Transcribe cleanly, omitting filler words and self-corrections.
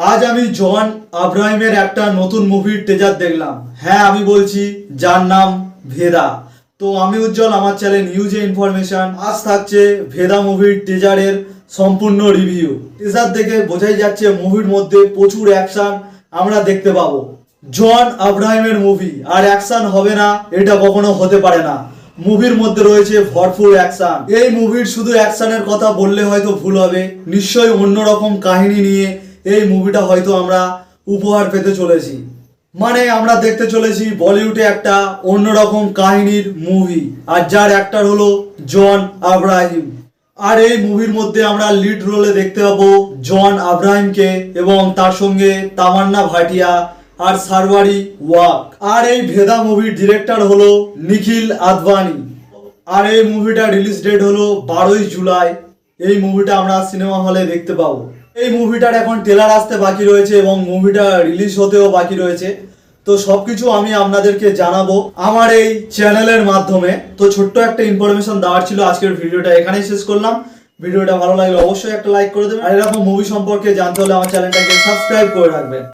আজ আমি জন আব্রাহিমের একটা নতুন মুভির টেজার দেখলাম। হ্যাঁ, আমি বলছি যার নাম ভেদা। তো আমি উজ্জ্বল, আমার চ্যানেল নিউজ এ ইনফরমেশন। আজ থাকছে ভেদা মুভির টেজারের সম্পূর্ণ রিভিউ। টেজার দেখে বোঝাই যাচ্ছে মুভির মধ্যে প্রচুর অ্যাকশন আমরা দেখতে পাবো। জন আব্রাহিমের মুভি আর অ্যাকশন হবে না এটা কখনো হতে পারে না। মুভির মধ্যে রয়েছে ভরপুর অ্যাকশন। এই মুভির শুধু অ্যাকশনের কথা বললে হয়তো ভুল হবে, নিশ্চয়ই অন্যরকম কাহিনী নিয়ে এই মুভিটা হয়তো আমরা উপহার পেতে চলেছি। মানে আমরা দেখতে চলেছি বলিউডে একটা অন্যরকম কাহিনীর মুভি, আর যার অ্যাক্টর হলো জন আব্রাহিম। আর এই মুভির মধ্যে আমরা লিড রোলে দেখতে পাবো জন আব্রাহিমকে এবং তার সঙ্গে তামান্না ভাটিয়া আর সারওয়ারি ওয়াক। আর এই ভেদা মুভির ডিরেক্টর হলো নিখিল আদবানি। আর এই মুভিটা রিলিজ ডেট হলো 12ই জুলাই। এই মুভিটা আমরা সিনেমা হলে দেখতে পাবো। এই মুভিটার এখন ট্রেলার আসতে বাকি রয়েছে এবং মুভিটা রিলিজ হতেও বাকি রয়েছে। তো সবকিছু আমি আপনাদেরকে জানাবো আমার এই চ্যানেলের মাধ্যমে। তো ছোট্ট একটা ইনফরমেশন দেওয়ার ছিল, আজকের ভিডিওটা এখানেই শেষ করলাম। ভিডিওটা ভালো লাগলে অবশ্যই একটা লাইক করে দেবেন, আর এরকম মুভি সম্পর্কে জানতে হলে আমার চ্যানেলটাকে সাবস্ক্রাইব করে রাখবেন।